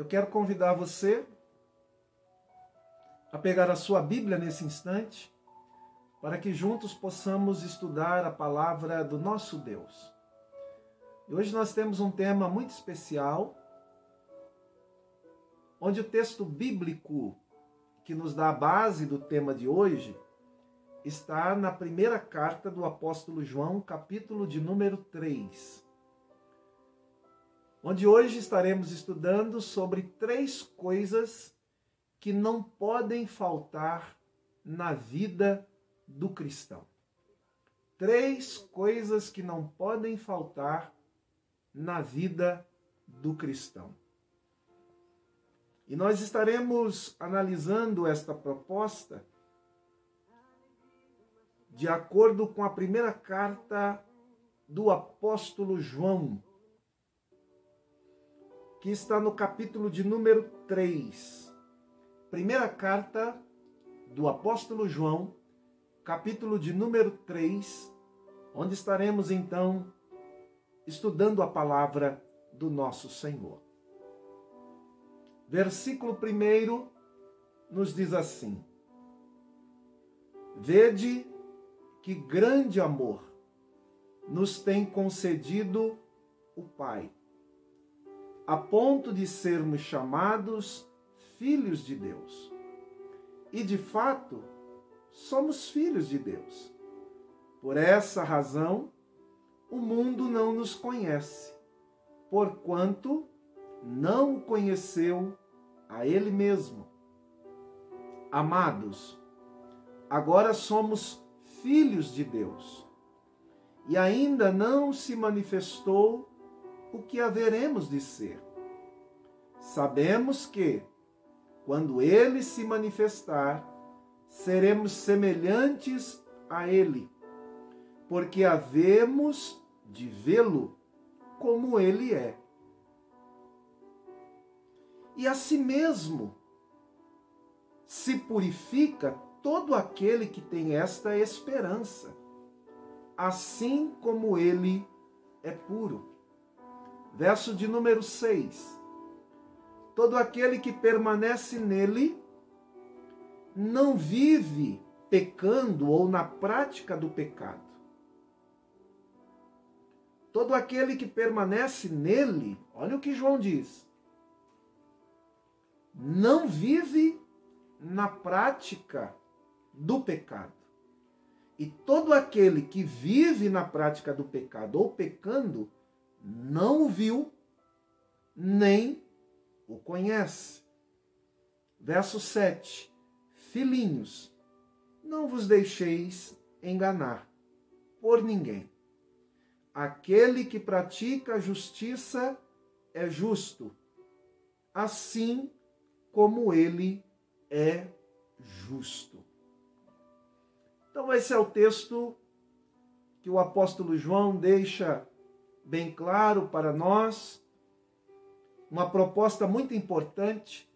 Eu quero convidar você a pegar a sua Bíblia nesse instante, para que juntos possamos estudar a palavra do nosso Deus. E hoje nós temos um tema muito especial, onde o texto bíblico que nos dá a base do tema de hoje está na primeira carta do apóstolo João, capítulo de número 3. Onde hoje estaremos estudando sobre 3 coisas que não podem faltar na vida do cristão. 3 coisas que não podem faltar na vida do cristão. E nós estaremos analisando esta proposta de acordo com a primeira carta do apóstolo João, que está no capítulo de número 3. Primeira carta do apóstolo João, capítulo de número 3, onde estaremos então estudando a palavra do nosso Senhor. Versículo 1 nos diz assim: Vede que grande amor nos tem concedido o Pai, a ponto de sermos chamados filhos de Deus. E de fato, somos filhos de Deus. Por essa razão, o mundo não nos conhece, porquanto não o conheceu a Ele mesmo. Amados, agora somos filhos de Deus, e ainda não se manifestou o que haveremos de ser. Sabemos que, quando Ele se manifestar, seremos semelhantes a Ele, porque havemos de vê-lo como Ele é. E assim mesmo se purifica todo aquele que tem esta esperança, assim como Ele é puro. Verso de número 6. Todo aquele que permanece nele não vive pecando ou na prática do pecado. Todo aquele que permanece nele, olha o que João diz, não vive na prática do pecado. E todo aquele que vive na prática do pecado ou pecando, não o viu, nem o conhece. Verso 7. Filhinhos, não vos deixeis enganar por ninguém. Aquele que pratica a justiça é justo, assim como ele é justo. Então esse é o texto que o apóstolo João deixa bem claro para nós, uma proposta muito importante,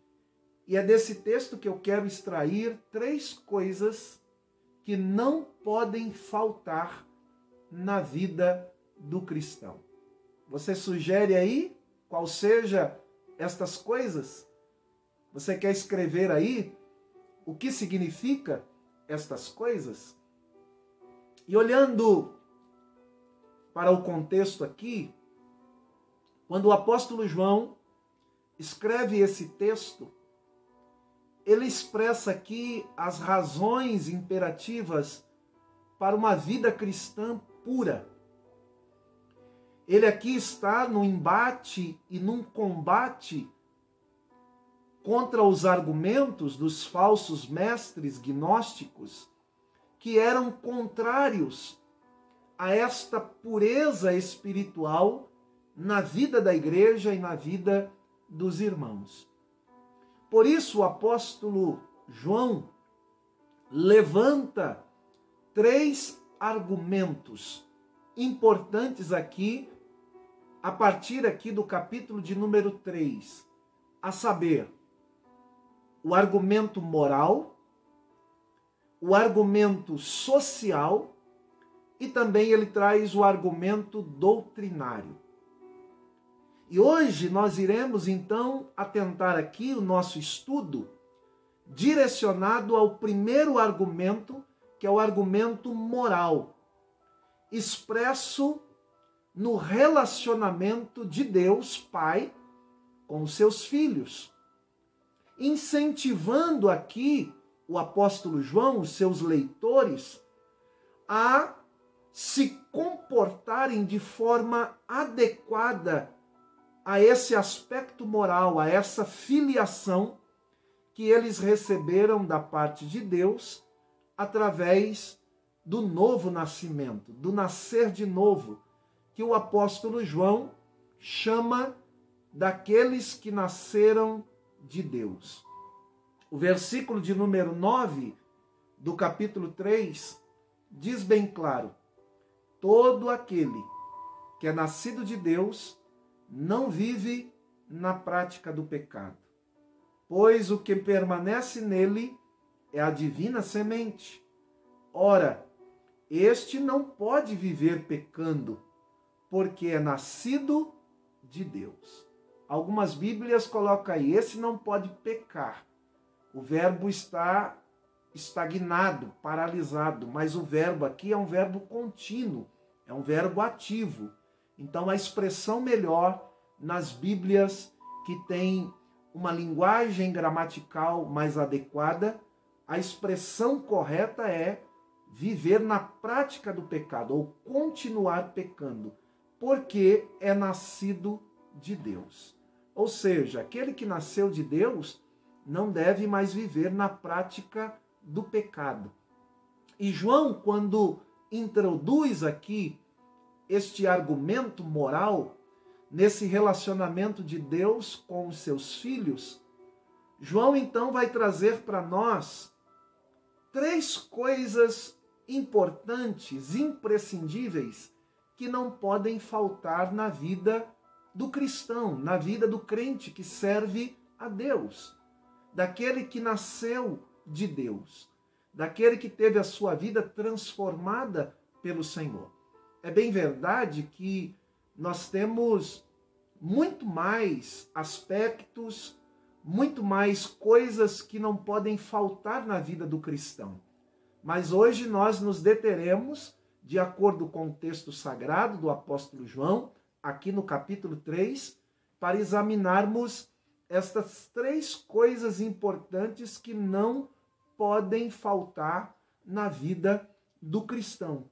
e é desse texto que eu quero extrair 3 coisas que não podem faltar na vida do cristão. Você sugere aí qual seja estas coisas? Você quer escrever aí o que significa estas coisas? E olhando para o contexto aqui, quando o apóstolo João escreve esse texto, ele expressa aqui as razões imperativas para uma vida cristã pura. Ele aqui está no embate e num combate contra os argumentos dos falsos mestres gnósticos que eram contrários a esta pureza espiritual na vida da igreja e na vida dos irmãos. Por isso o apóstolo João levanta 3 argumentos importantes aqui, a partir aqui do capítulo de número 3, a saber, o argumento moral, o argumento social e também ele traz o argumento doutrinário. E hoje nós iremos então atentar aqui o nosso estudo direcionado ao primeiro argumento, que é o argumento moral, expresso no relacionamento de Deus Pai com os seus filhos, incentivando aqui o apóstolo João, os seus leitores, a se comportarem de forma adequada a esse aspecto moral, a essa filiação que eles receberam da parte de Deus através do novo nascimento, do nascer de novo, que o apóstolo João chama daqueles que nasceram de Deus. O versículo de número 9 do capítulo 3 diz bem claro: todo aquele que é nascido de Deus não vive na prática do pecado, pois o que permanece nele é a divina semente. Ora, este não pode viver pecando, porque é nascido de Deus. Algumas Bíblias colocam aí, esse não pode pecar. O verbo está estagnado, paralisado, mas o verbo aqui é um verbo contínuo, é um verbo ativo. Então a expressão melhor nas Bíblias que tem uma linguagem gramatical mais adequada, a expressão correta é viver na prática do pecado ou continuar pecando, porque é nascido de Deus. Ou seja, aquele que nasceu de Deus não deve mais viver na prática do pecado. E João, quando introduz aqui este argumento moral, nesse relacionamento de Deus com os seus filhos, João então vai trazer para nós 3 coisas importantes, imprescindíveis, que não podem faltar na vida do cristão, na vida do crente que serve a Deus, daquele que nasceu de Deus, daquele que teve a sua vida transformada pelo Senhor. É bem verdade que nós temos muito mais aspectos, muito mais coisas que não podem faltar na vida do cristão. Mas hoje nós nos deteremos, de acordo com o texto sagrado do apóstolo João, aqui no capítulo 3, para examinarmos estas 3 coisas importantes que não podem faltar na vida do cristão.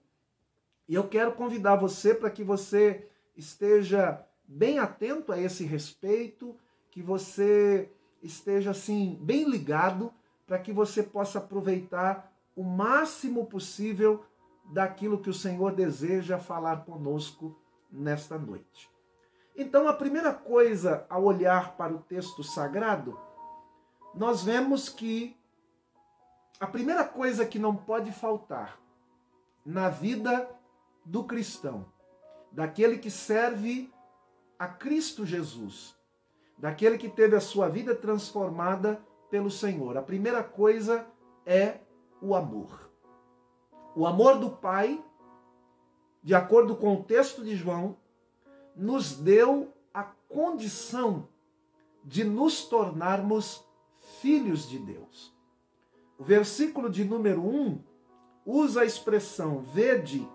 E eu quero convidar você para que você esteja bem atento a esse respeito, que você esteja assim bem ligado, para que você possa aproveitar o máximo possível daquilo que o Senhor deseja falar conosco nesta noite. Então, a primeira coisa, ao olhar para o texto sagrado, nós vemos que a primeira coisa que não pode faltar na vida do cristão, daquele que serve a Cristo Jesus, daquele que teve a sua vida transformada pelo Senhor. A primeira coisa é o amor. O amor do Pai, de acordo com o texto de João, nos deu a condição de nos tornarmos filhos de Deus. O versículo de número 1 usa a expressão: vede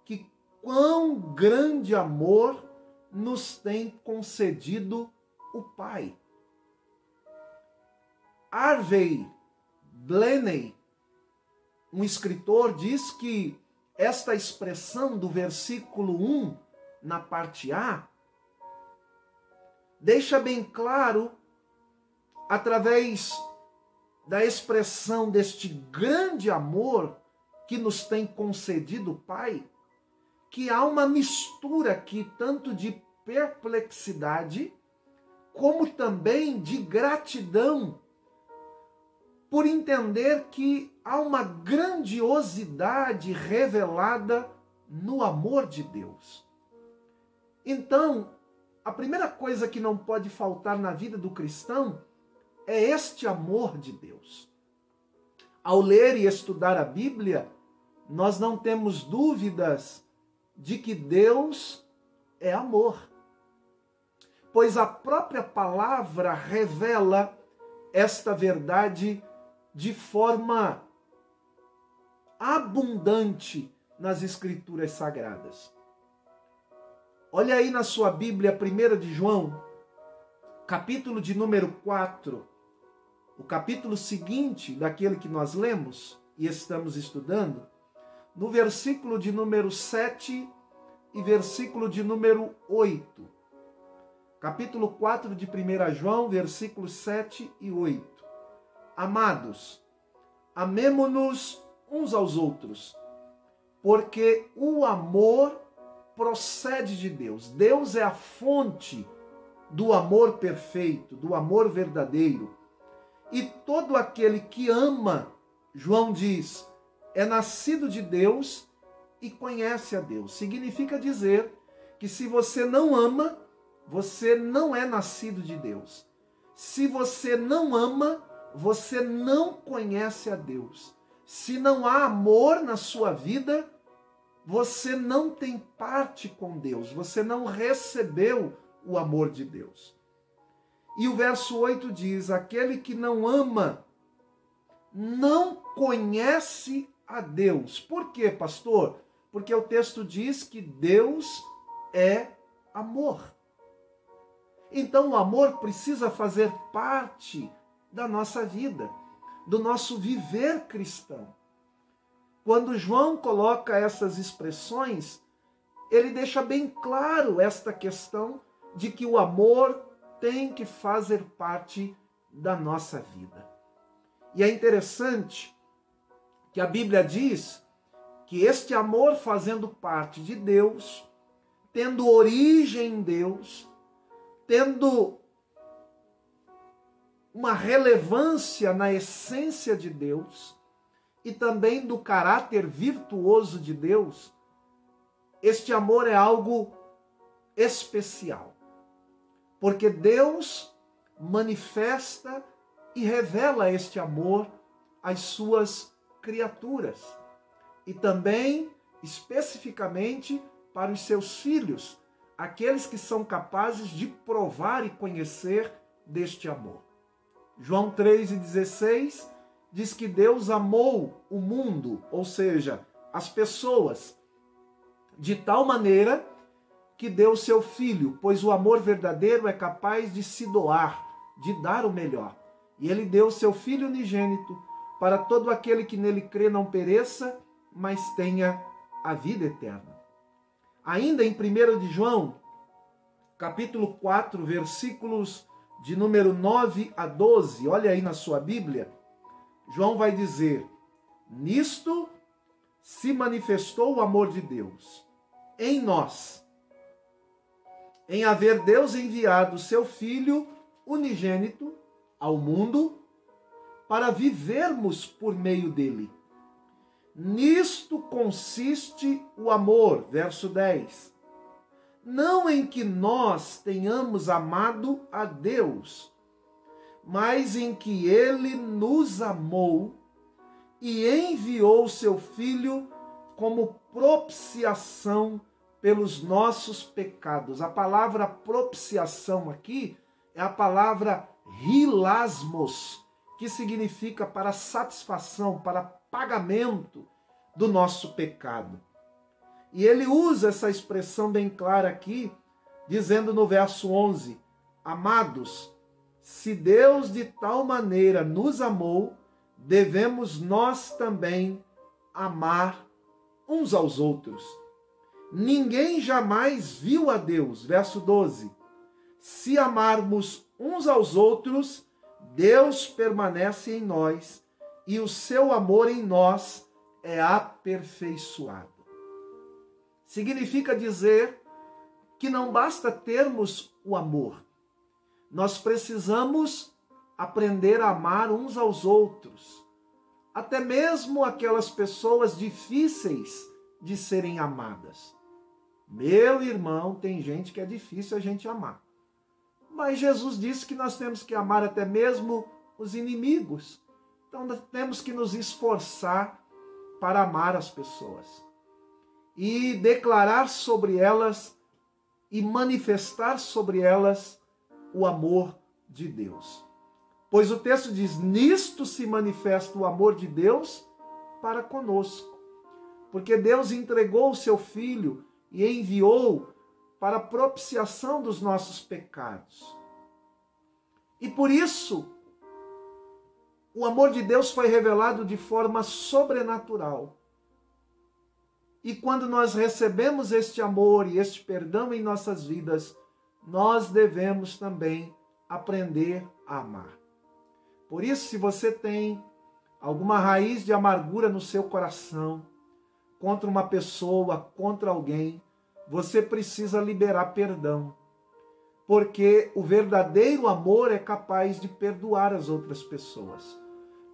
que quão grande amor nos tem concedido o Pai. Harvey Bleney, um escritor, diz que esta expressão do versículo 1, na parte A, deixa bem claro, através da expressão deste grande amor que nos tem concedido o Pai, que há uma mistura aqui tanto de perplexidade como também de gratidão por entender que há uma grandiosidade revelada no amor de Deus. Então, a primeira coisa que não pode faltar na vida do cristão é este amor de Deus. Ao ler e estudar a Bíblia, nós não temos dúvidas de que Deus é amor. pois a própria palavra revela esta verdade de forma abundante nas Escrituras Sagradas. Olha aí na sua Bíblia, 1 de João, capítulo de número 4, o capítulo seguinte daquele que nós lemos e estamos estudando, no versículo de número 7 e versículo de número 8. Capítulo 4 de 1 João, versículos 7 e 8. Amados, amemo-nos uns aos outros, porque o amor procede de Deus. Deus é a fonte do amor perfeito, do amor verdadeiro. E todo aquele que ama, João diz, é nascido de Deus e conhece a Deus. Significa dizer que se você não ama, você não é nascido de Deus. Se você não ama, você não conhece a Deus. Se não há amor na sua vida, você não tem parte com Deus. Você não recebeu o amor de Deus. E o verso 8 diz, aquele que não ama, não conhece a Deus. Por quê, pastor? Porque o texto diz que Deus é amor. Então o amor precisa fazer parte da nossa vida, do nosso viver cristão. Quando João coloca essas expressões, ele deixa bem claro esta questão de que o amor tem que fazer parte da nossa vida. E é interessante que a Bíblia diz que este amor fazendo parte de Deus, tendo origem em Deus, tendo uma relevância na essência de Deus e também do caráter virtuoso de Deus, este amor é algo especial. Porque Deus manifesta e revela este amor às suas criaturas. E também, especificamente, para os seus filhos, aqueles que são capazes de provar e conhecer deste amor. João 3,16 diz que Deus amou o mundo, ou seja, as pessoas, de tal maneira que deu o seu Filho, pois o amor verdadeiro é capaz de se doar, de dar o melhor. E ele deu o seu Filho unigênito para todo aquele que nele crê não pereça, mas tenha a vida eterna. Ainda em 1 de João, capítulo 4, versículos de número 9 a 12, olha aí na sua Bíblia, João vai dizer, nisto se manifestou o amor de Deus em nós, em haver Deus enviado o seu Filho unigênito ao mundo para vivermos por meio dele. Nisto consiste o amor, verso 10. Não em que nós tenhamos amado a Deus, mas em que ele nos amou e enviou seu Filho como propiciação pelos nossos pecados. A palavra propiciação aqui é a palavra hilasmos, que significa para satisfação, para pagamento do nosso pecado. E ele usa essa expressão bem clara aqui, dizendo no verso 11, amados, se Deus de tal maneira nos amou, devemos nós também amar uns aos outros. Ninguém jamais viu a Deus, verso 12. Se amarmos uns aos outros, Deus permanece em nós e o seu amor em nós é aperfeiçoado. Significa dizer que não basta termos o amor. Nós precisamos aprender a amar uns aos outros. Até mesmo aquelas pessoas difíceis de serem amadas. Meu irmão, tem gente que é difícil a gente amar. Mas Jesus disse que nós temos que amar até mesmo os inimigos. Então nós temos que nos esforçar para amar as pessoas. E declarar sobre elas e manifestar sobre elas o amor de Deus. Pois o texto diz: nisto se manifesta o amor de Deus para conosco. Porque Deus entregou o seu Filho e enviou para a propiciação dos nossos pecados. E por isso, o amor de Deus foi revelado de forma sobrenatural. E quando nós recebemos este amor e este perdão em nossas vidas, nós devemos também aprender a amar. Por isso, se você tem alguma raiz de amargura no seu coração, contra uma pessoa, contra alguém, você precisa liberar perdão. Porque o verdadeiro amor é capaz de perdoar as outras pessoas.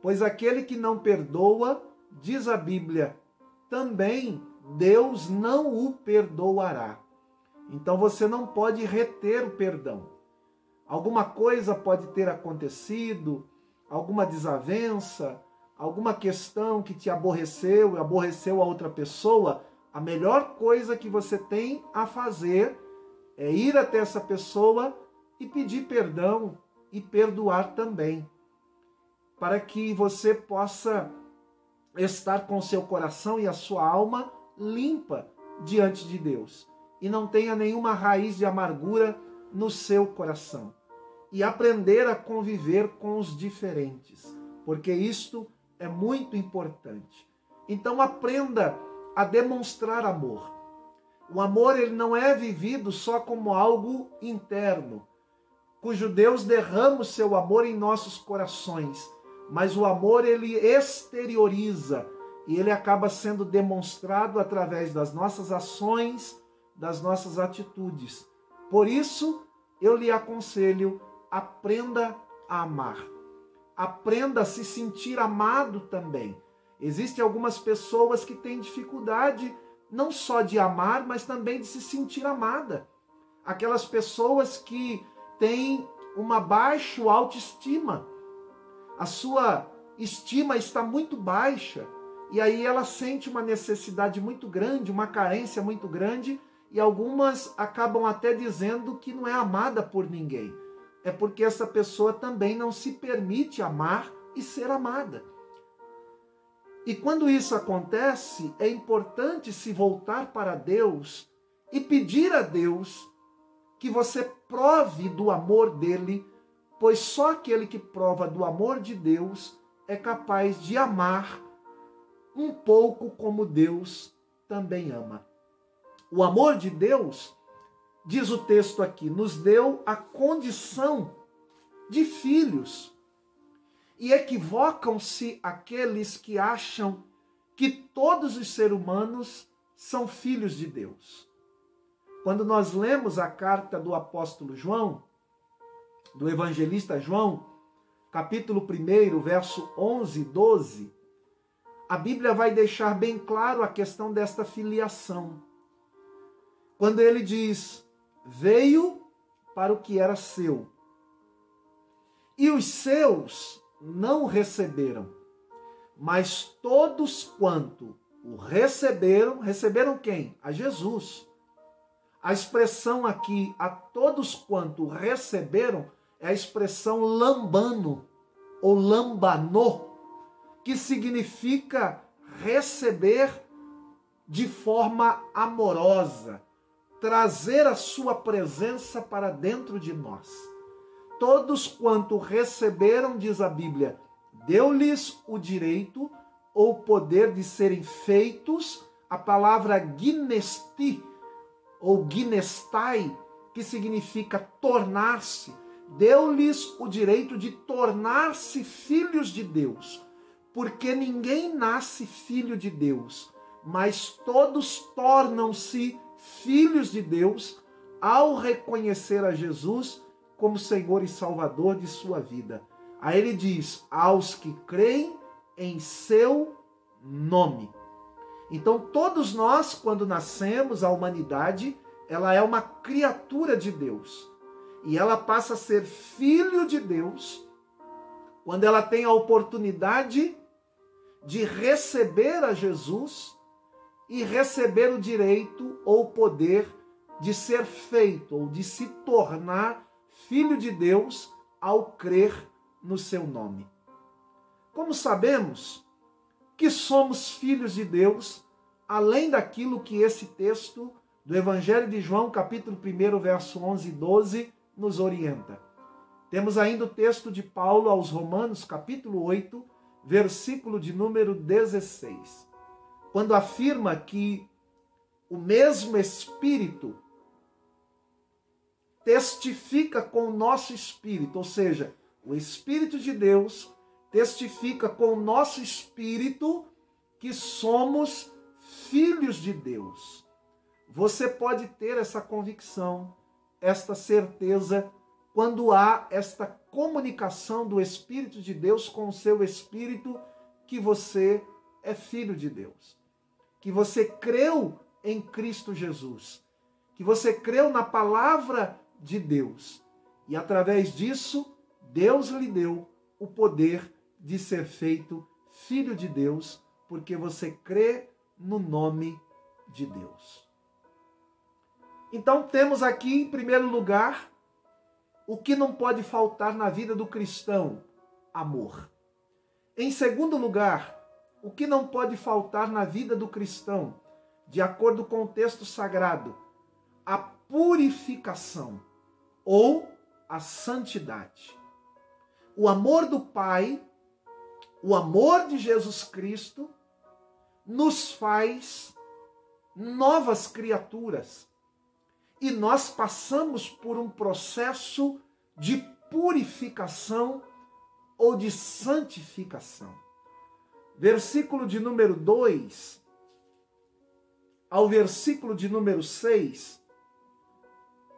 Pois aquele que não perdoa, diz a Bíblia, também Deus não o perdoará. Então você não pode reter o perdão. Alguma coisa pode ter acontecido, alguma desavença, alguma questão que te aborreceu e aborreceu a outra pessoa. A melhor coisa que você tem a fazer é ir até essa pessoa e pedir perdão e perdoar também, para que você possa estar com seu coração e a sua alma limpa diante de Deus e não tenha nenhuma raiz de amargura no seu coração. E aprender a conviver com os diferentes, porque isto é muito importante. Então aprenda a demonstrar amor. O amor, ele não é vivido só como algo interno, cujo Deus derrama o seu amor em nossos corações, mas o amor, ele exterioriza e ele acaba sendo demonstrado através das nossas ações, das nossas atitudes. Por isso, eu lhe aconselho, aprenda a amar. Aprenda a se sentir amado também. Existem algumas pessoas que têm dificuldade não só de amar, mas também de se sentir amada. Aquelas pessoas que têm uma baixa autoestima. A sua estima está muito baixa. E aí ela sente uma necessidade muito grande, uma carência muito grande. E algumas acabam até dizendo que não é amada por ninguém. É porque essa pessoa também não se permite amar e ser amada. E quando isso acontece, é importante se voltar para Deus e pedir a Deus que você prove do amor dele, pois só aquele que prova do amor de Deus é capaz de amar um pouco como Deus também ama. O amor de Deus, diz o texto aqui, nos deu a condição de filhos. E equivocam-se aqueles que acham que todos os seres humanos são filhos de Deus. Quando nós lemos a carta do apóstolo João, do evangelista João, capítulo 1, verso 11 e 12, a Bíblia vai deixar bem claro a questão desta filiação. Quando ele diz, veio para o que era seu, e os seus não receberam, mas todos quanto o receberam, receberam quem? A Jesus. A expressão aqui, a todos quanto receberam, é a expressão lambano, ou lambanô, que significa receber de forma amorosa, trazer a sua presença para dentro de nós. Todos quanto receberam, diz a Bíblia, deu-lhes o direito ou poder de serem feitos, a palavra ginesti, ou ginestai, que significa tornar-se, deu-lhes o direito de tornar-se filhos de Deus, porque ninguém nasce filho de Deus, mas todos tornam-se filhos de Deus ao reconhecer a Jesus como Senhor e Salvador de sua vida. Aí ele diz, aos que creem em seu nome. Então todos nós, quando nascemos, a humanidade, ela é uma criatura de Deus. E ela passa a ser filho de Deus quando ela tem a oportunidade de receber a Jesus e receber o direito ou o poder de ser feito ou de se tornar filho de Deus ao crer no seu nome. Como sabemos que somos filhos de Deus, além daquilo que esse texto do Evangelho de João, capítulo 1, verso 11 e 12, nos orienta. Temos ainda o texto de Paulo aos Romanos, capítulo 8, versículo de número 16, quando afirma que o mesmo Espírito testifica com o nosso espírito, ou seja, o Espírito de Deus testifica com o nosso espírito que somos filhos de Deus. Você pode ter essa convicção, esta certeza, quando há esta comunicação do Espírito de Deus com o seu espírito, que você é filho de Deus, que você creu em Cristo Jesus, que você creu na palavra de Deus, e através disso, Deus lhe deu o poder de ser feito filho de Deus, porque você crê no nome de Deus. Então temos aqui, em primeiro lugar, o que não pode faltar na vida do cristão: amor. Em segundo lugar, o que não pode faltar na vida do cristão, de acordo com o texto sagrado: a purificação ou a santidade. O amor do Pai, o amor de Jesus Cristo, nos faz novas criaturas. E nós passamos por um processo de purificação ou de santificação. Versículo de número 2 ao versículo de número 6,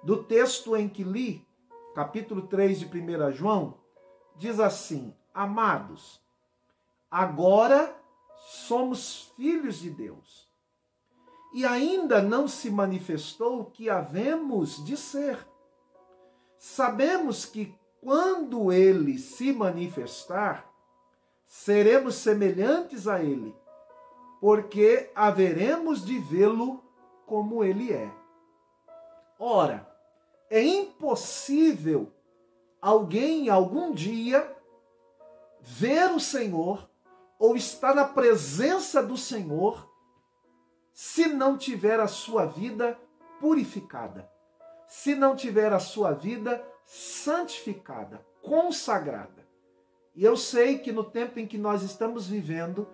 do texto em que li, capítulo 3 de 1 João, diz assim: amados, agora somos filhos de Deus, e ainda não se manifestou o que havemos de ser. Sabemos que quando ele se manifestar, seremos semelhantes a ele, porque haveremos de vê-lo como ele é. Ora, é impossível alguém algum dia ver o Senhor ou estar na presença do Senhor se não tiver a sua vida purificada, se não tiver a sua vida santificada, consagrada. E eu sei que no tempo em que nós estamos vivendo,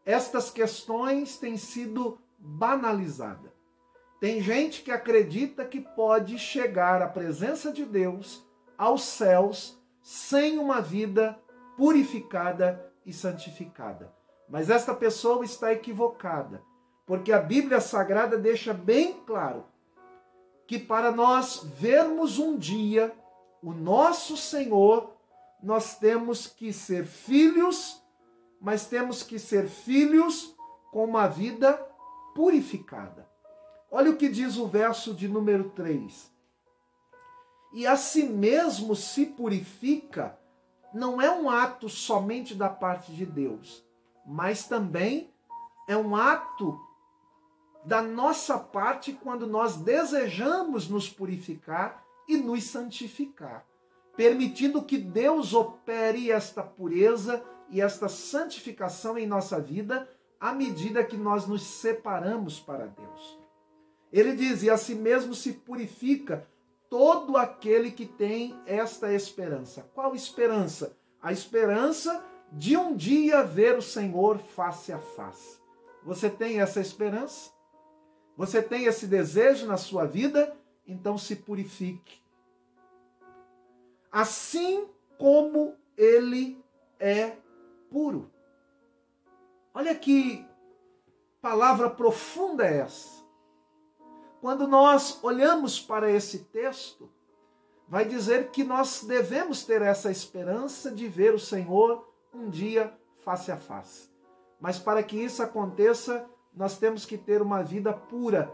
estas questões têm sido banalizadas. Tem gente que acredita que pode chegar à presença de Deus, aos céus, sem uma vida purificada e santificada. Mas esta pessoa está equivocada, porque a Bíblia Sagrada deixa bem claro que para nós vermos um dia o nosso Senhor, nós temos que ser filhos, mas temos que ser filhos com uma vida purificada. Olha o que diz o verso de número 3. E a si mesmo se purifica, não é um ato somente da parte de Deus, mas também é um ato da nossa parte quando nós desejamos nos purificar e nos santificar, permitindo que Deus opere esta pureza e esta santificação em nossa vida à medida que nós nos separamos para Deus. Ele diz: e a si mesmo se purifica todo aquele que tem esta esperança. Qual esperança? A esperança de um dia ver o Senhor face a face. Você tem essa esperança? Você tem esse desejo na sua vida? Então se purifique. Assim como ele é puro. Olha que palavra profunda é essa. Quando nós olhamos para esse texto, vai dizer que nós devemos ter essa esperança de ver o Senhor um dia face a face. Mas para que isso aconteça, nós temos que ter uma vida pura,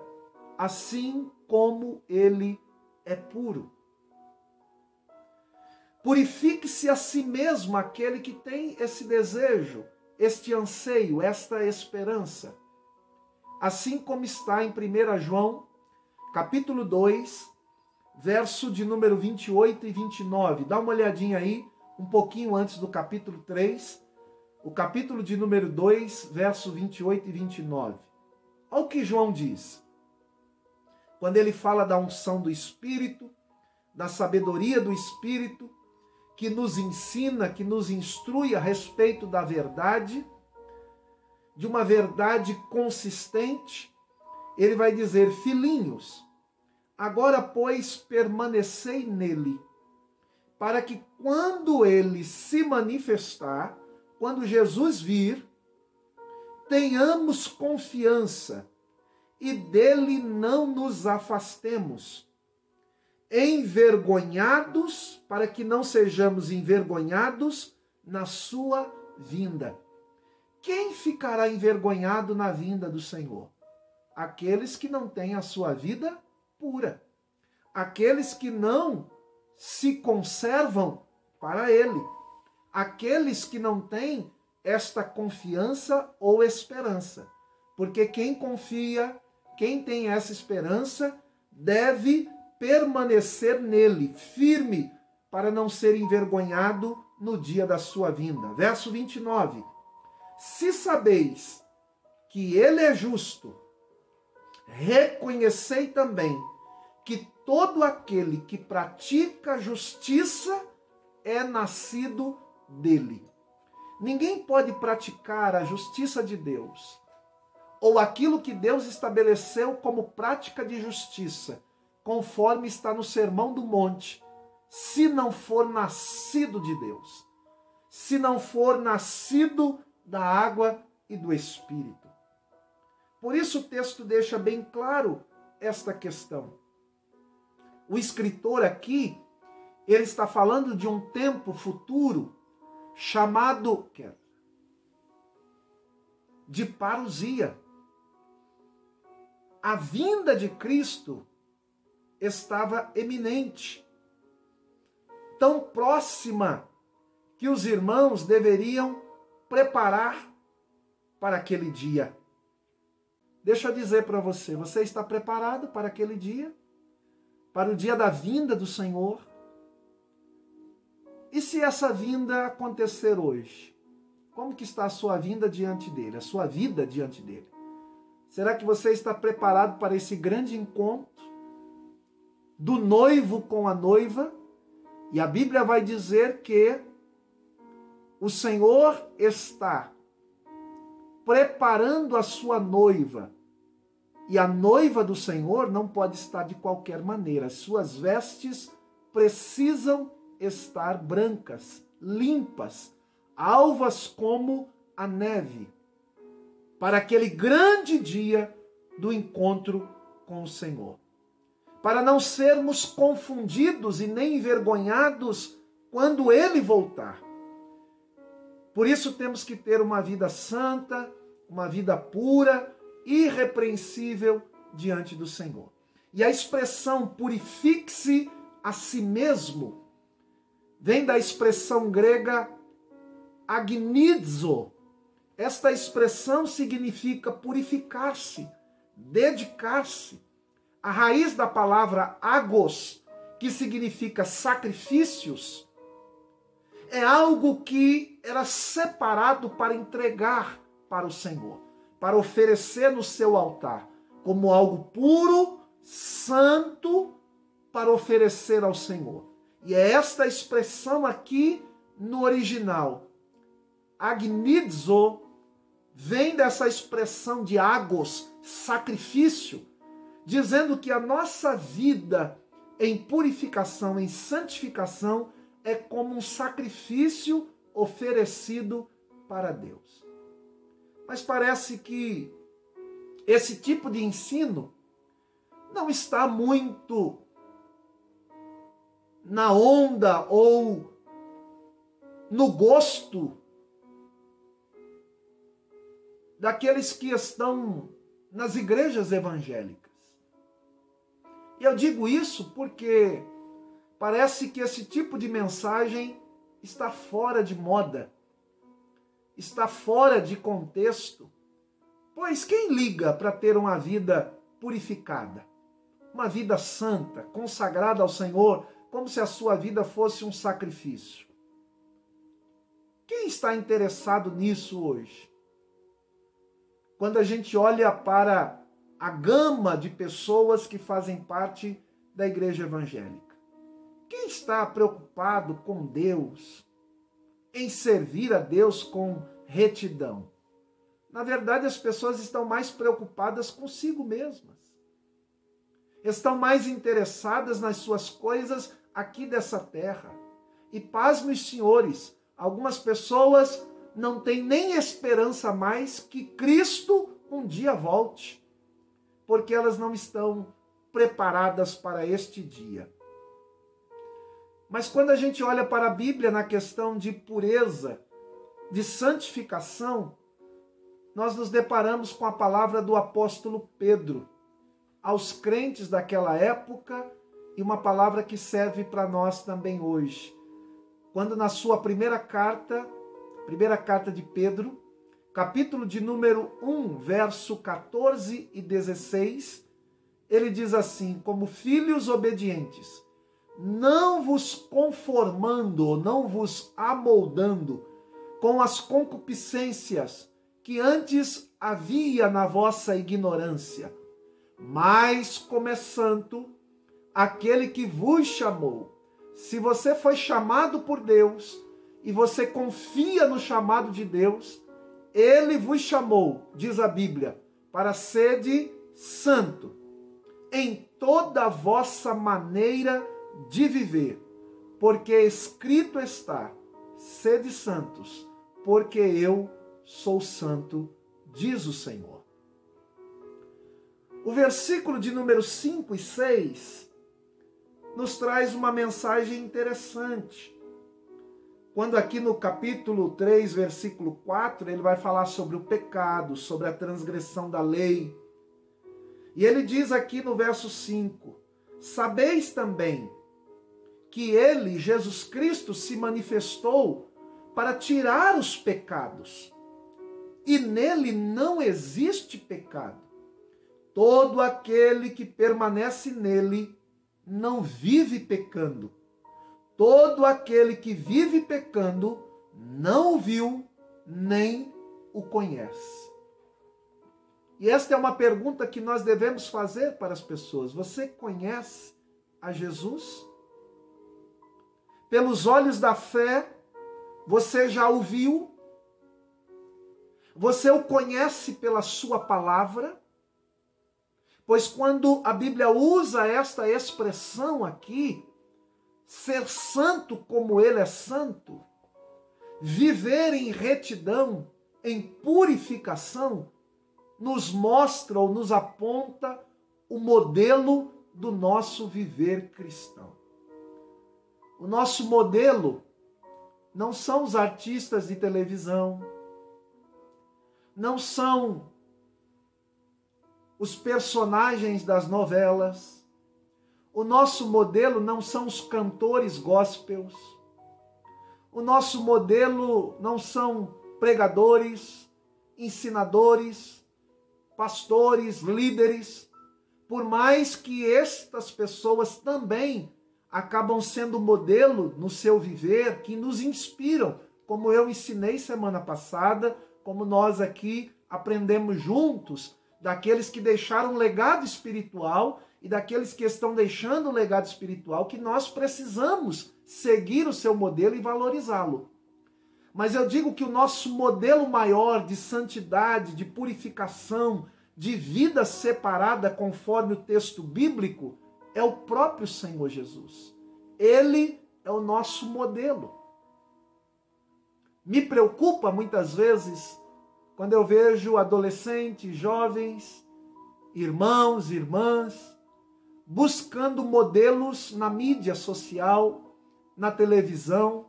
assim como ele é puro. Purifique-se a si mesmo aquele que tem esse desejo, este anseio, esta esperança. Assim como está em 1 João, capítulo 2, verso de número 28 e 29. Dá uma olhadinha aí, um pouquinho antes do capítulo 3, o capítulo de número 2, verso 28 e 29. Olha o que João diz. Quando ele fala da unção do Espírito, da sabedoria do Espírito, que nos ensina, que nos instrui a respeito da verdade, de uma verdade consistente, ele vai dizer: filhinhos, agora, pois, permanecei nele, para que quando ele se manifestar, quando Jesus vir, tenhamos confiança e dele não nos afastemos, envergonhados, para que não sejamos envergonhados na sua vinda. Quem ficará envergonhado na vinda do Senhor? Aqueles que não têm a sua vida pura. Aqueles que não se conservam para Ele. Aqueles que não têm esta confiança ou esperança. Porque quem confia, quem tem essa esperança, deve permanecer nele, firme, para não ser envergonhado no dia da sua vinda. Verso 29. Se sabeis que ele é justo, reconhecei também que todo aquele que pratica justiça é nascido dele. Ninguém pode praticar a justiça de Deus, ou aquilo que Deus estabeleceu como prática de justiça, conforme está no Sermão do Monte, se não for nascido de Deus, se não for nascido da água e do Espírito. Por isso o texto deixa bem claro esta questão. O escritor aqui, ele está falando de um tempo futuro chamado de parousia. A vinda de Cristo estava eminente, tão próxima que os irmãos deveriam preparar para aquele dia. Deixa eu dizer para você, você está preparado para aquele dia? Para o dia da vinda do Senhor? E se essa vinda acontecer hoje? Como que está a sua vinda diante dele, a sua vida diante dele? Será que você está preparado para esse grande encontro do noivo com a noiva? E a Bíblia vai dizer que o Senhor está preparando a sua noiva. E a noiva do Senhor não pode estar de qualquer maneira. As suas vestes precisam estar brancas, limpas, alvas como a neve, para aquele grande dia do encontro com o Senhor. Para não sermos confundidos e nem envergonhados quando Ele voltar. Por isso temos que ter uma vida santa, uma vida pura, irrepreensível diante do Senhor. E a expressão purifique-se a si mesmo vem da expressão grega agnizo. Esta expressão significa purificar-se, dedicar-se. A raiz da palavra agos, que significa sacrifícios, é algo que era separado para entregar para o Senhor, para oferecer no seu altar, como algo puro, santo, para oferecer ao Senhor. E é esta expressão aqui no original. Agnizo vem dessa expressão de agos, sacrifício, dizendo que a nossa vida em purificação, em santificação, é como um sacrifício oferecido para Deus. Mas parece que esse tipo de ensino não está muito na onda ou no gosto daqueles que estão nas igrejas evangélicas. E eu digo isso porque parece que esse tipo de mensagem está fora de moda, está fora de contexto, pois quem liga para ter uma vida purificada? uma vida santa, consagrada ao Senhor, como se a sua vida fosse um sacrifício. Quem está interessado nisso hoje? Quando a gente olha para a gama de pessoas que fazem parte da igreja evangélica. Quem está preocupado com Deus, em servir a Deus com retidão? Na verdade, as pessoas estão mais preocupadas consigo mesmas. Estão mais interessadas nas suas coisas aqui dessa terra. E pasmem os senhores, algumas pessoas não têm nem esperança mais que Cristo um dia volte, porque elas não estão preparadas para este dia. Mas quando a gente olha para a Bíblia na questão de pureza, de santificação, nós nos deparamos com a palavra do apóstolo Pedro aos crentes daquela época e uma palavra que serve para nós também hoje. Quando na sua primeira carta de Pedro, capítulo de número 1, verso 14 e 16, ele diz assim: como filhos obedientes, não vos conformando, não vos amoldando com as concupiscências que antes havia na vossa ignorância, mas como é santo aquele que vos chamou. Se você foi chamado por Deus e você confia no chamado de Deus, Ele vos chamou, diz a Bíblia, para sede santo em toda a vossa maneira de viver, porque escrito está: sede santos, porque eu sou santo, diz o Senhor. O versículo de número 5 e 6 nos traz uma mensagem interessante. Quando aqui no capítulo 3, versículo 4, ele vai falar sobre o pecado, sobre a transgressão da lei. E ele diz aqui no verso 5: sabeis também que ele, Jesus Cristo, se manifestou para tirar os pecados, e nele não existe pecado. Todo aquele que permanece nele não vive pecando. Todo aquele que vive pecando não o viu, nem o conhece. E esta é uma pergunta que nós devemos fazer para as pessoas. Você conhece a Jesus? Pelos olhos da fé, você já o viu? Você o conhece pela sua palavra? Pois quando a Bíblia usa esta expressão aqui, ser santo como ele é santo, viver em retidão, em purificação, nos mostra ou nos aponta o modelo do nosso viver cristão. O nosso modelo não são os artistas de televisão, não são os personagens das novelas. O nosso modelo não são os cantores gospels. O nosso modelo não são pregadores, ensinadores, pastores, líderes. Por mais que estas pessoas também acabam sendo modelo no seu viver, que nos inspiram, como eu ensinei semana passada, como nós aqui aprendemos juntos, daqueles que deixaram um legado espiritual e daqueles que estão deixando um legado espiritual, que nós precisamos seguir o seu modelo e valorizá-lo. Mas eu digo que o nosso modelo maior de santidade, de purificação, de vida separada conforme o texto bíblico, é o próprio Senhor Jesus. Ele é o nosso modelo. Me preocupa muitas vezes quando eu vejo adolescentes, jovens, irmãos, irmãs, buscando modelos na mídia social, na televisão,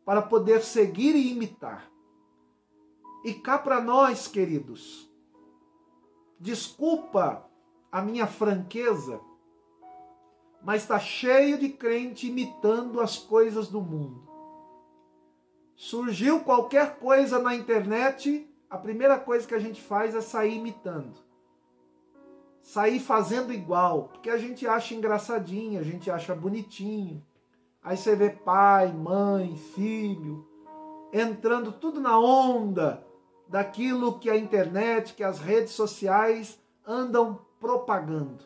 para poder seguir e imitar. E cá para nós, queridos, desculpa a minha franqueza, mas está cheio de crente imitando as coisas do mundo. Surgiu qualquer coisa na internet, a primeira coisa que a gente faz é sair imitando. sair fazendo igual, porque a gente acha engraçadinho, a gente acha bonitinho. Aí você vê pai, mãe, filho, entrando tudo na onda daquilo que a internet, que as redes sociais andam propagando.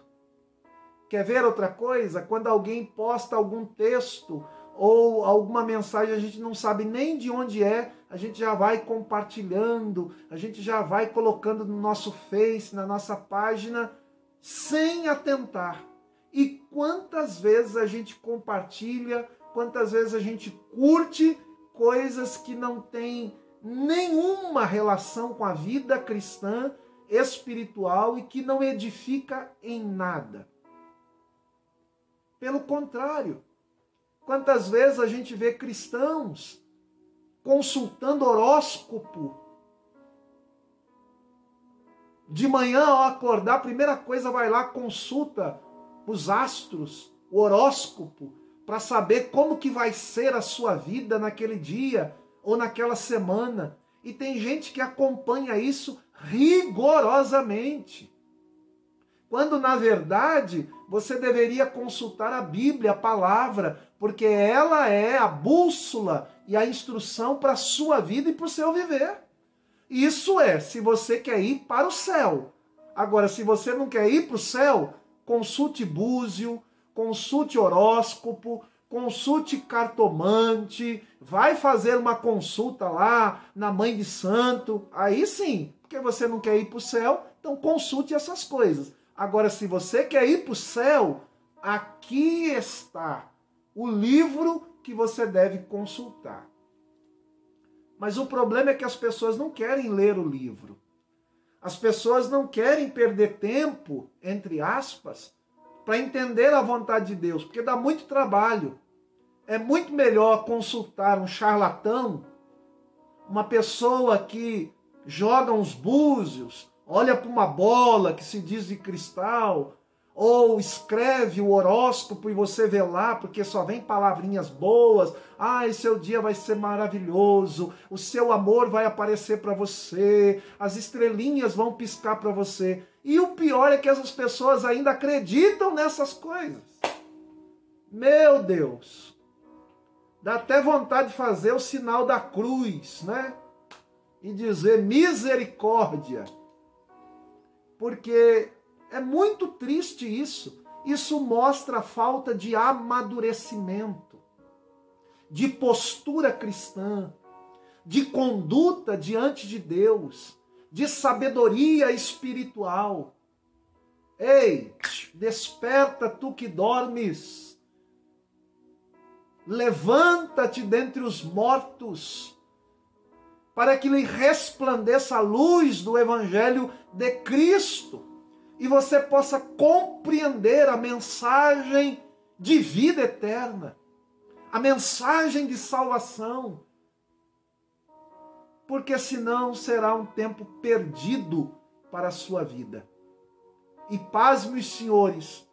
Quer ver outra coisa? Quando alguém posta algum texto ou alguma mensagem, a gente não sabe nem de onde é, a gente já vai compartilhando, a gente já vai colocando no nosso Face, na nossa página, sem atentar. E quantas vezes a gente compartilha, quantas vezes a gente curte coisas que não têm nenhuma relação com a vida cristã, espiritual e que não edifica em nada. Pelo contrário, quantas vezes a gente vê cristãos consultando horóscopo. De manhã, ao acordar, a primeira coisa vai lá, consulta os astros, o horóscopo, para saber como que vai ser a sua vida naquele dia ou naquela semana. E tem gente que acompanha isso rigorosamente. Quando, na verdade, você deveria consultar a Bíblia, a palavra, porque ela é a bússola e a instrução para a sua vida e para o seu viver. Isso é, se você quer ir para o céu. Agora, se você não quer ir para o céu, consulte búzio, consulte horóscopo, consulte cartomante, vai fazer uma consulta lá na Mãe de Santo. Aí sim, porque você não quer ir para o céu, então consulte essas coisas. Agora, se você quer ir para o céu, aqui está o livro que você deve consultar. Mas o problema é que as pessoas não querem ler o livro. As pessoas não querem perder tempo, entre aspas, para entender a vontade de Deus, porque dá muito trabalho. É muito melhor consultar um charlatão, uma pessoa que joga uns búzios, olha para uma bola que se diz de cristal, ou escreve o horóscopo e você vê lá, porque só vem palavrinhas boas. Ah, seu dia vai ser maravilhoso, o seu amor vai aparecer para você, as estrelinhas vão piscar para você. E o pior é que essas pessoas ainda acreditam nessas coisas. Meu Deus! Dá até vontade de fazer o sinal da cruz, né? E dizer misericórdia. Porque é muito triste isso. Isso mostra a falta de amadurecimento, de postura cristã, de conduta diante de Deus, de sabedoria espiritual. Ei, desperta tu que dormes. Levanta-te dentre os mortos, para que lhe resplandeça a luz do Evangelho de Cristo e você possa compreender a mensagem de vida eterna, a mensagem de salvação, porque senão será um tempo perdido para a sua vida. E pasme os senhores,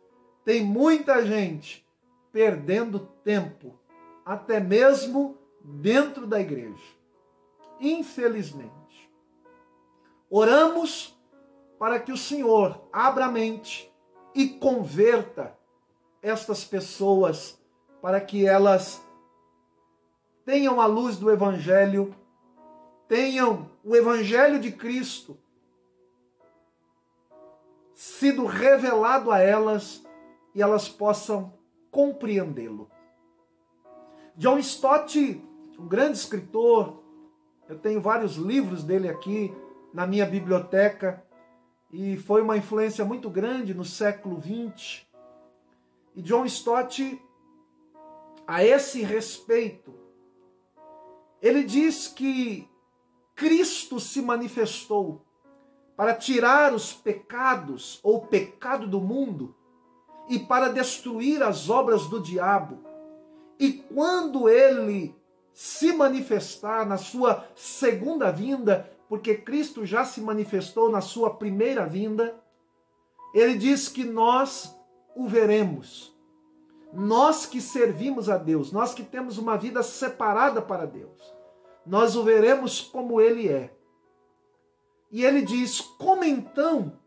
tem muita gente perdendo tempo, até mesmo dentro da igreja. Infelizmente. Oramos para que o Senhor abra a mente e converta estas pessoas para que elas tenham a luz do Evangelho, tenham o Evangelho de Cristo sido revelado a elas e elas possam compreendê-lo. John Stott, um grande escritor, eu tenho vários livros dele aqui na minha biblioteca e foi uma influência muito grande no século XX. E John Stott, a esse respeito, ele diz que Cristo se manifestou para tirar os pecados ou o pecado do mundo e para destruir as obras do diabo. E quando ele se manifestar na sua segunda vinda, porque Cristo já se manifestou na sua primeira vinda, ele diz que nós o veremos. Nós que servimos a Deus, nós que temos uma vida separada para Deus, nós o veremos como ele é. E ele diz: como então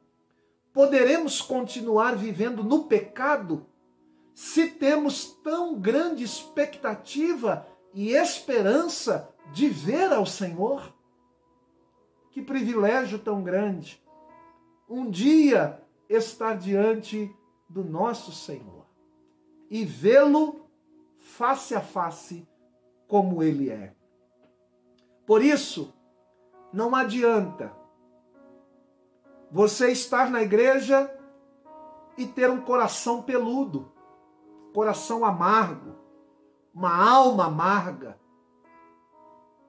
poderemos continuar vivendo no pecado se temos tão grande expectativa e esperança de ver ao Senhor? Que privilégio tão grande! Um dia estar diante do nosso Senhor e vê-lo face a face como Ele é. Por isso, não adianta você estar na igreja e ter um coração peludo, coração amargo, uma alma amarga.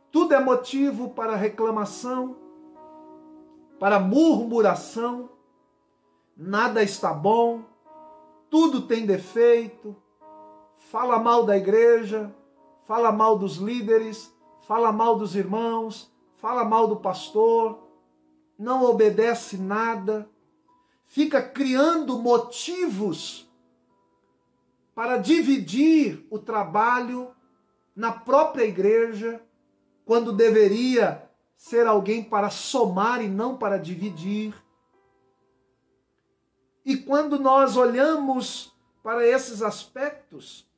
Tudo é motivo para reclamação, para murmuração. Nada está bom, tudo tem defeito. Fala mal da igreja, fala mal dos líderes, fala mal dos irmãos, fala mal do pastor, não obedece nada, fica criando motivos para dividir o trabalho na própria igreja, quando deveria ser alguém para somar e não para dividir. E quando nós olhamos para esses aspectos,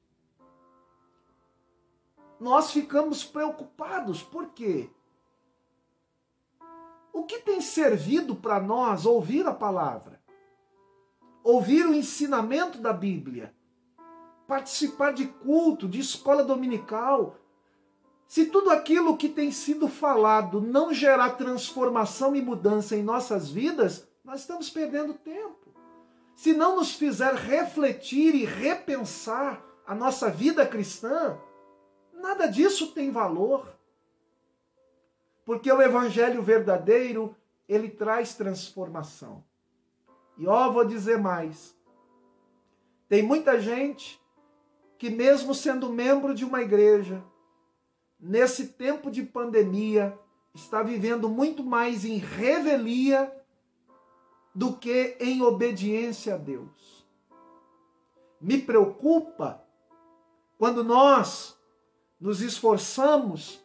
nós ficamos preocupados. Por quê? O que tem servido para nós ouvir a palavra? Ouvir o ensinamento da Bíblia? Participar de culto, de escola dominical? Se tudo aquilo que tem sido falado não gerar transformação e mudança em nossas vidas, nós estamos perdendo tempo. Se não nos fizer refletir e repensar a nossa vida cristã, nada disso tem valor. Porque o evangelho verdadeiro, ele traz transformação. E vou dizer mais. Tem muita gente que, mesmo sendo membro de uma igreja, nesse tempo de pandemia, está vivendo muito mais em revelia do que em obediência a Deus. Me preocupa quando nós nos esforçamos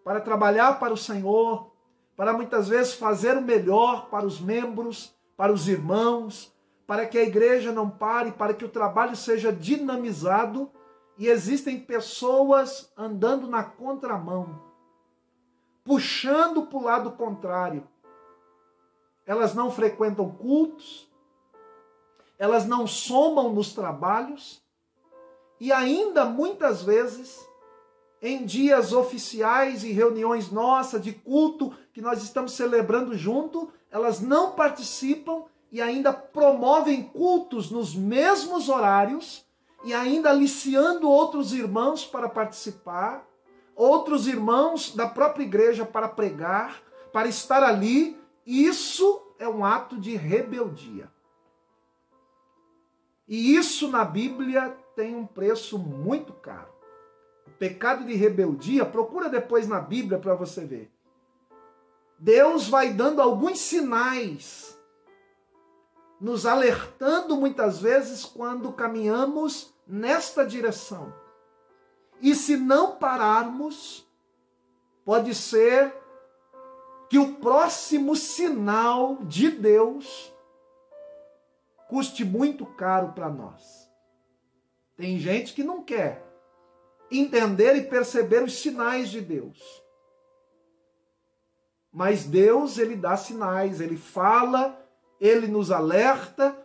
para trabalhar para o Senhor, para muitas vezes fazer o melhor para os membros, para os irmãos, para que a igreja não pare, para que o trabalho seja dinamizado, e existem pessoas andando na contramão, puxando para o lado contrário. Elas não frequentam cultos, elas não somam nos trabalhos, e ainda muitas vezes, em dias oficiais e reuniões nossas de culto, que nós estamos celebrando junto, elas não participam e ainda promovem cultos nos mesmos horários e ainda aliciando outros irmãos para participar, outros irmãos da própria igreja para pregar, para estar ali. Isso é um ato de rebeldia. E isso na Bíblia tem um preço muito caro. O pecado de rebeldia, procura depois na Bíblia para você ver. Deus vai dando alguns sinais, nos alertando muitas vezes quando caminhamos nesta direção. E se não pararmos, pode ser que o próximo sinal de Deus custe muito caro para nós. Tem gente que não quer entender e perceber os sinais de Deus. Mas Deus, ele dá sinais, ele fala, ele nos alerta,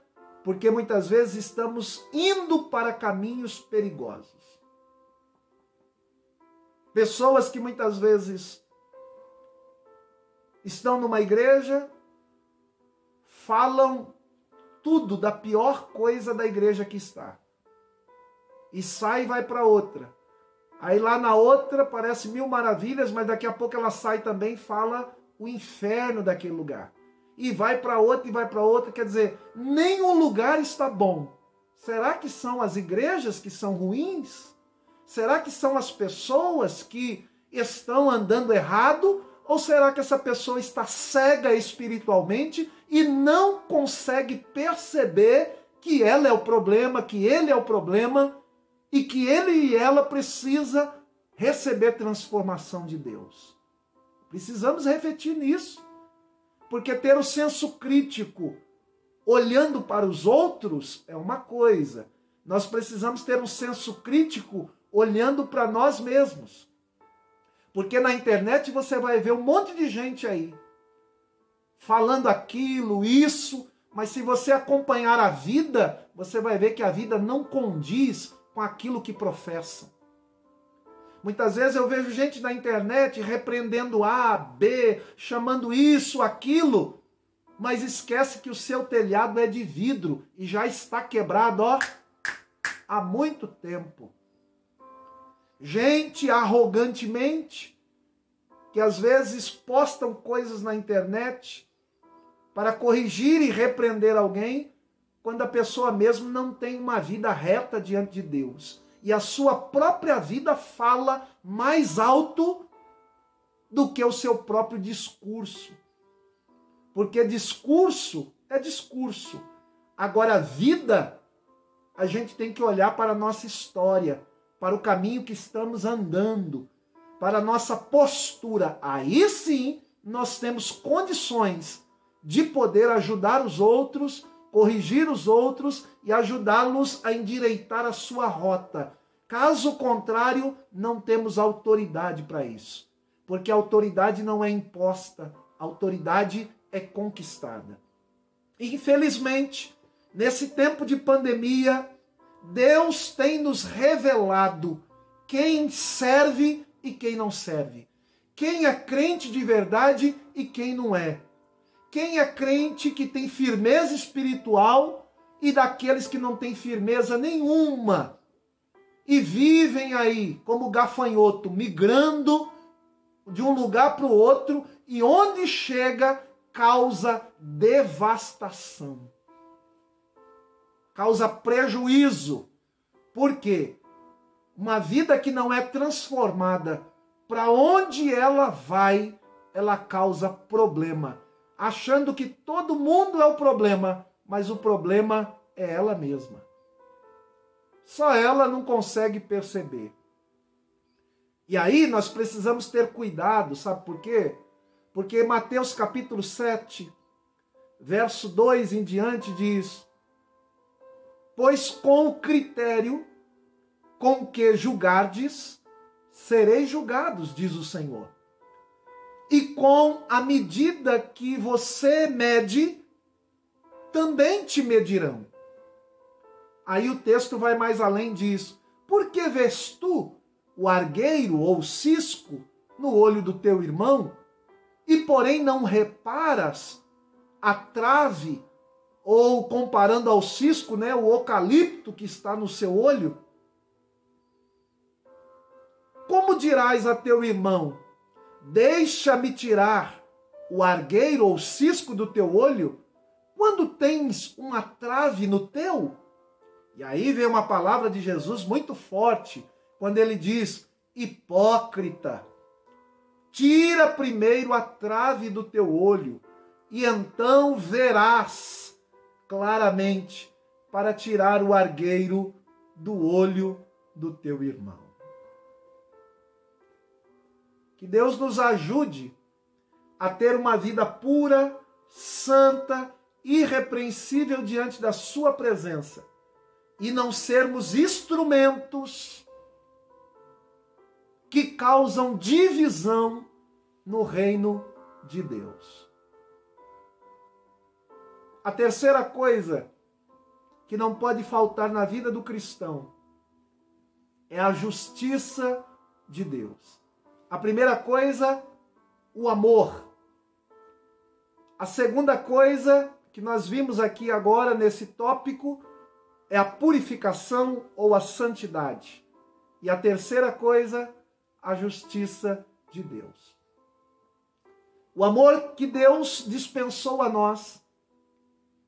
porque muitas vezes estamos indo para caminhos perigosos. Pessoas que muitas vezes estão numa igreja, falam tudo da pior coisa da igreja que está. E sai e vai para outra. Aí lá na outra parece mil maravilhas, mas daqui a pouco ela sai também e fala o inferno daquele lugar. E vai para outra e vai para outra, quer dizer, nenhum lugar está bom. Será que são as igrejas que são ruins? Será que são as pessoas que estão andando errado? Ou será que essa pessoa está cega espiritualmente e não consegue perceber que ela é o problema, que ele é o problema e que ele e ela precisa receber transformação de Deus? Precisamos refletir nisso, porque ter o senso crítico olhando para os outros é uma coisa. Nós precisamos ter um senso crítico olhando para nós mesmos. Porque na internet você vai ver um monte de gente aí falando aquilo, isso, mas se você acompanhar a vida, você vai ver que a vida não condiz com aquilo que professam. Muitas vezes eu vejo gente na internet repreendendo A, B, chamando isso, aquilo, mas esquece que o seu telhado é de vidro e já está quebrado, ó, há muito tempo. Gente arrogantemente, que às vezes postam coisas na internet para corrigir e repreender alguém, quando a pessoa mesmo não tem uma vida reta diante de Deus. E a sua própria vida fala mais alto do que o seu próprio discurso. Porque discurso é discurso. Agora, vida, a gente tem que olhar para a nossa história, para o caminho que estamos andando, para a nossa postura. Aí sim, nós temos condições de poder ajudar os outros, corrigir os outros e ajudá-los a endireitar a sua rota. Caso contrário, não temos autoridade para isso. Porque a autoridade não é imposta, a autoridade é conquistada. Infelizmente, nesse tempo de pandemia, Deus tem nos revelado quem serve e quem não serve. Quem é crente de verdade e quem não é. Quem é crente que tem firmeza espiritual e daqueles que não têm firmeza nenhuma e vivem aí como gafanhoto, migrando de um lugar para o outro e onde chega causa devastação, causa prejuízo. Por quê? Uma vida que não é transformada, para onde ela vai, ela causa problema. Achando que todo mundo é o problema, mas o problema é ela mesma. Só ela não consegue perceber. E aí nós precisamos ter cuidado, sabe por quê? Porque Mateus capítulo 7, verso 2 em diante diz: pois com o critério com que julgardes, sereis julgados, diz o Senhor. E com a medida que você mede, também te medirão. Aí o texto vai mais além, diz: por que vês tu o argueiro ou cisco no olho do teu irmão, e porém não reparas a trave, ou comparando ao cisco, né, o eucalipto que está no seu olho? Como dirás a teu irmão: deixa-me tirar o argueiro ou cisco do teu olho, quando tens uma trave no teu? E aí vem uma palavra de Jesus muito forte, quando ele diz: hipócrita, tira primeiro a trave do teu olho, e então verás claramente para tirar o argueiro do olho do teu irmão. Que Deus nos ajude a ter uma vida pura, santa, irrepreensível diante da sua presença e não sermos instrumentos que causam divisão no reino de Deus. A terceira coisa que não pode faltar na vida do cristão é a justiça de Deus. A primeira coisa, o amor. A segunda coisa que nós vimos aqui agora nesse tópico é a purificação ou a santidade. E a terceira coisa, a justiça de Deus. O amor que Deus dispensou a nós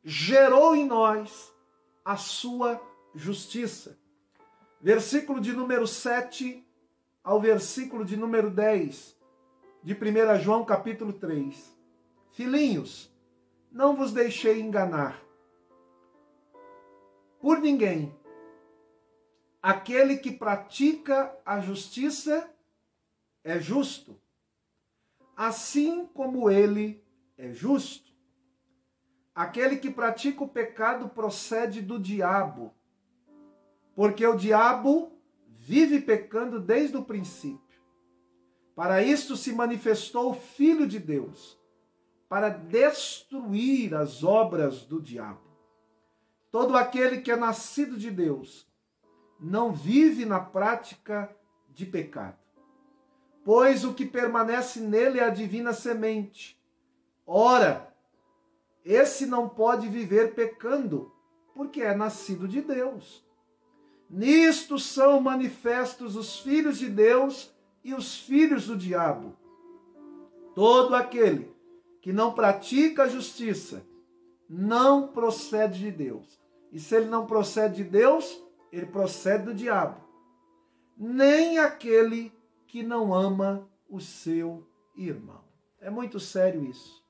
gerou em nós a sua justiça. Versículo de número 7 ao versículo de número 10 de 1 João capítulo 3. Filhinhos, não vos deixei enganar por ninguém. Aquele que pratica a justiça é justo, assim como ele é justo. aquele que pratica o pecado procede do diabo, porque o diabo vive pecando desde o princípio. Para isto se manifestou o Filho de Deus, para destruir as obras do diabo. Todo aquele que é nascido de Deus não vive na prática de pecado, pois o que permanece nele é a divina semente. Ora, esse não pode viver pecando, porque é nascido de Deus. Nisto são manifestos os filhos de Deus e os filhos do diabo. Todo aquele que não pratica a justiça não procede de Deus. E se ele não procede de Deus, ele procede do diabo. Nem aquele que não ama o seu irmão. É muito sério isso.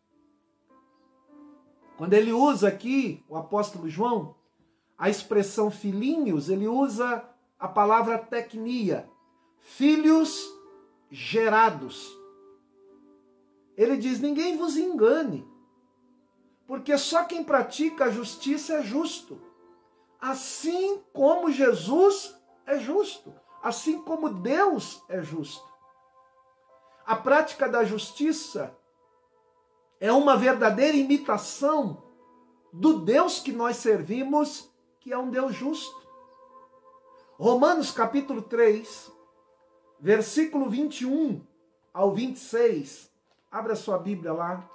Quando ele usa aqui, o apóstolo João, a expressão filhinhos, ele usa a palavra teknia, filhos gerados. Ele diz, ninguém vos engane, porque só quem pratica a justiça é justo, assim como Jesus é justo, assim como Deus é justo. A prática da justiça é uma verdadeira imitação do Deus que nós servimos, que é um Deus justo. Romanos capítulo 3, versículo 21 ao 26. Abra sua Bíblia lá.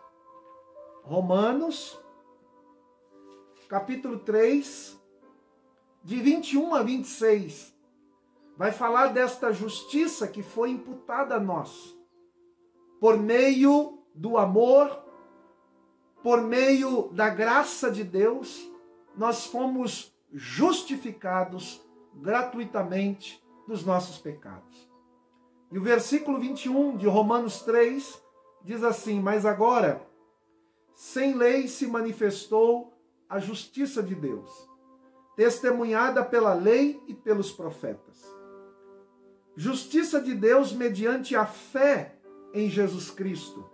Romanos capítulo 3, de 21 a 26. Vai falar desta justiça que foi imputada a nós, por meio do amor, por meio da graça de Deus, nós fomos justificados gratuitamente dos nossos pecados. E o versículo 21 de Romanos 3 diz assim, mas agora, sem lei se manifestou a justiça de Deus, testemunhada pela lei e pelos profetas. Justiça de Deus mediante a fé em Jesus Cristo,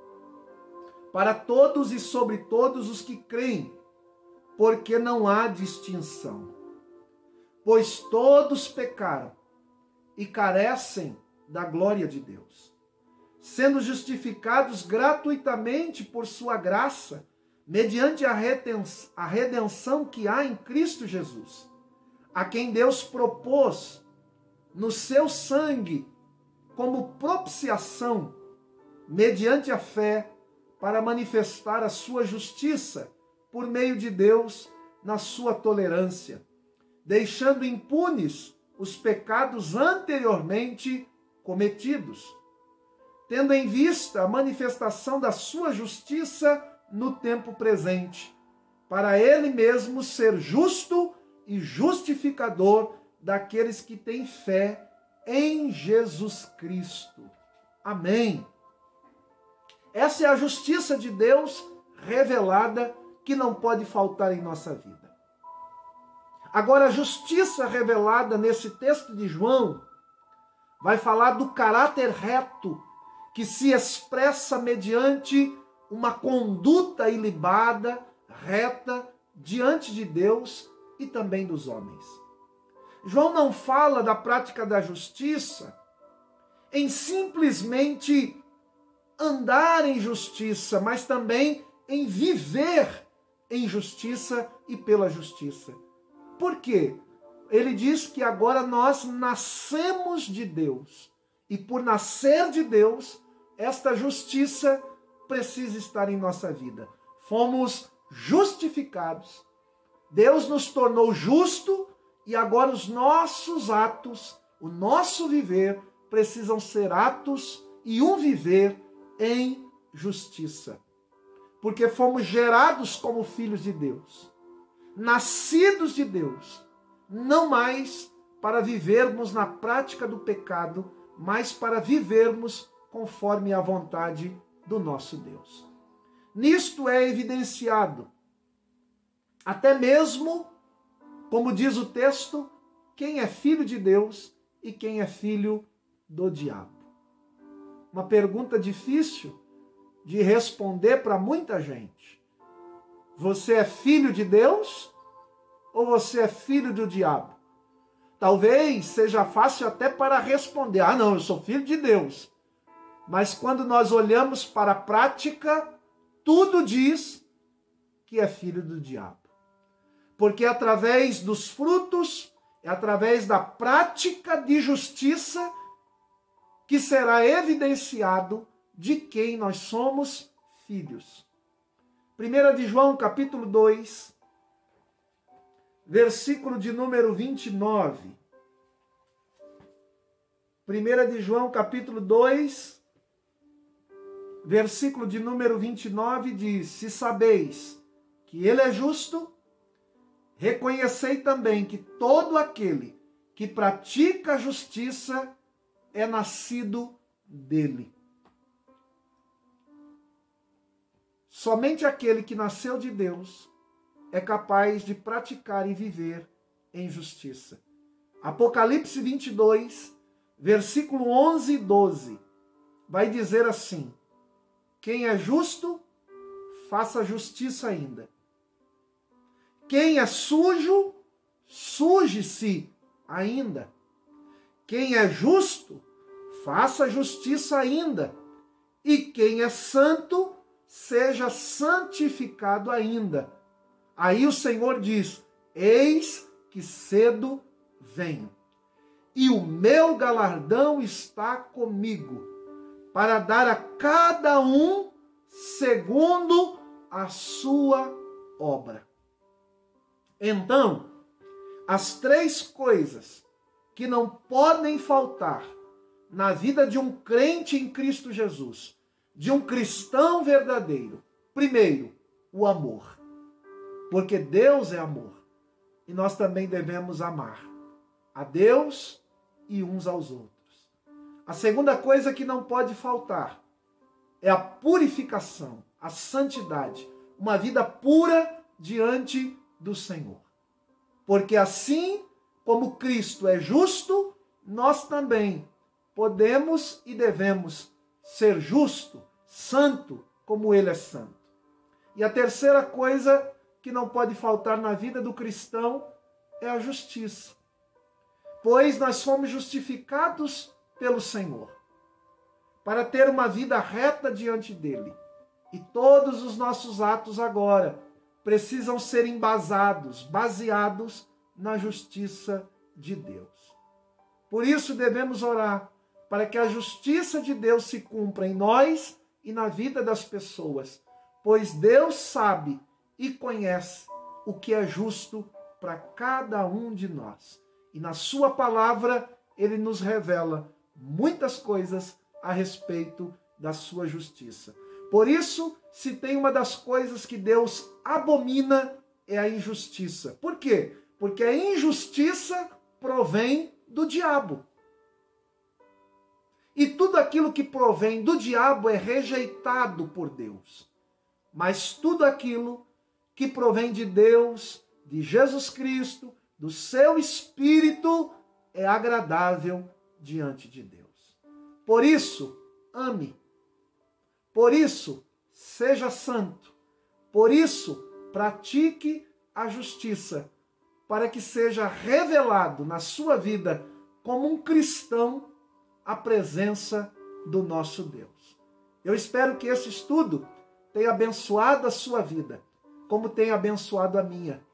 para todos e sobre todos os que creem, porque não há distinção. Pois todos pecaram e carecem da glória de Deus, sendo justificados gratuitamente por sua graça, mediante a redenção que há em Cristo Jesus, a quem Deus propôs no seu sangue como propiciação, mediante a fé, para manifestar a sua justiça por meio de Deus na sua tolerância, deixando impunes os pecados anteriormente cometidos, tendo em vista a manifestação da sua justiça no tempo presente, para ele mesmo ser justo e justificador daqueles que têm fé em Jesus Cristo. Amém. Essa é a justiça de Deus revelada que não pode faltar em nossa vida. Agora, a justiça revelada nesse texto de João vai falar do caráter reto que se expressa mediante uma conduta ilibada, reta, diante de Deus e também dos homens. João não fala da prática da justiça em simplesmente andar em justiça, mas também em viver em justiça e pela justiça. Por quê? Ele diz que agora nós nascemos de Deus. E por nascer de Deus, esta justiça precisa estar em nossa vida. Fomos justificados. Deus nos tornou justo e agora os nossos atos, o nosso viver, precisam ser atos e um viver em justiça. Porque fomos gerados como filhos de Deus, nascidos de Deus, não mais para vivermos na prática do pecado, mas para vivermos conforme a vontade do nosso Deus. Nisto é evidenciado, até mesmo, como diz o texto, quem é filho de Deus e quem é filho do diabo. Uma pergunta difícil de responder para muita gente. Você é filho de Deus ou você é filho do diabo? Talvez seja fácil até para responder: ah, não, eu sou filho de Deus. Mas quando nós olhamos para a prática, tudo diz que é filho do diabo. Porque é através dos frutos, é através da prática de justiça que será evidenciado de quem nós somos filhos. 1 de João, capítulo 2, versículo de número 29. 1 de João, capítulo 2, versículo de número 29 diz: se sabeis que ele é justo, reconhecei também que todo aquele que pratica a justiça é nascido dele. Somente aquele que nasceu de Deus é capaz de praticar e viver em justiça. Apocalipse 22, versículo 11 e 12, vai dizer assim: quem é justo, faça justiça ainda. Quem é sujo, suje-se ainda. Quem é justo, faça justiça ainda. E quem é santo, seja santificado ainda. Aí o Senhor diz: eis que cedo venho, e o meu galardão está comigo, para dar a cada um segundo a sua obra. Então, as três coisas que não podem faltar na vida de um crente em Cristo Jesus, de um cristão verdadeiro. Primeiro, o amor. Porque Deus é amor. E nós também devemos amar a Deus e uns aos outros. A segunda coisa que não pode faltar é a purificação, a santidade. Uma vida pura diante do Senhor. Porque assim como Cristo é justo, nós também podemos e devemos ser justo, santo, como Ele é santo. E a terceira coisa que não pode faltar na vida do cristão é a justiça. Pois nós fomos justificados pelo Senhor, para ter uma vida reta diante dEle. E todos os nossos atos agora precisam ser baseados na justiça de Deus. Por isso devemos orar para que a justiça de Deus se cumpra em nós e na vida das pessoas, pois Deus sabe e conhece o que é justo para cada um de nós. E na sua palavra Ele nos revela muitas coisas a respeito da sua justiça. Por isso, se tem uma das coisas que Deus abomina, é a injustiça. Por quê? Porque a injustiça provém do diabo. E tudo aquilo que provém do diabo é rejeitado por Deus. Mas tudo aquilo que provém de Deus, de Jesus Cristo, do seu Espírito, é agradável diante de Deus. Por isso, ame. Por isso, seja santo. Por isso, pratique a justiça, para que seja revelado na sua vida como um cristão a presença do nosso Deus. Eu espero que esse estudo tenha abençoado a sua vida, como tem abençoado a minha.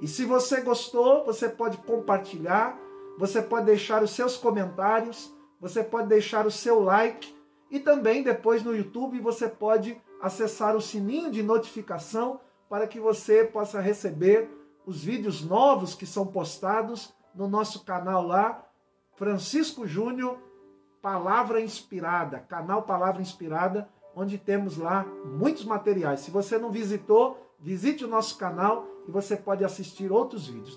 E se você gostou, você pode compartilhar, você pode deixar os seus comentários, você pode deixar o seu like, e também depois no YouTube você pode acessar o sininho de notificação para que você possa receber os vídeos novos que são postados no nosso canal lá, Francisco Júnior Palavra Inspirada, canal Palavra Inspirada, onde temos lá muitos materiais. Se você não visitou, visite o nosso canal e você pode assistir outros vídeos.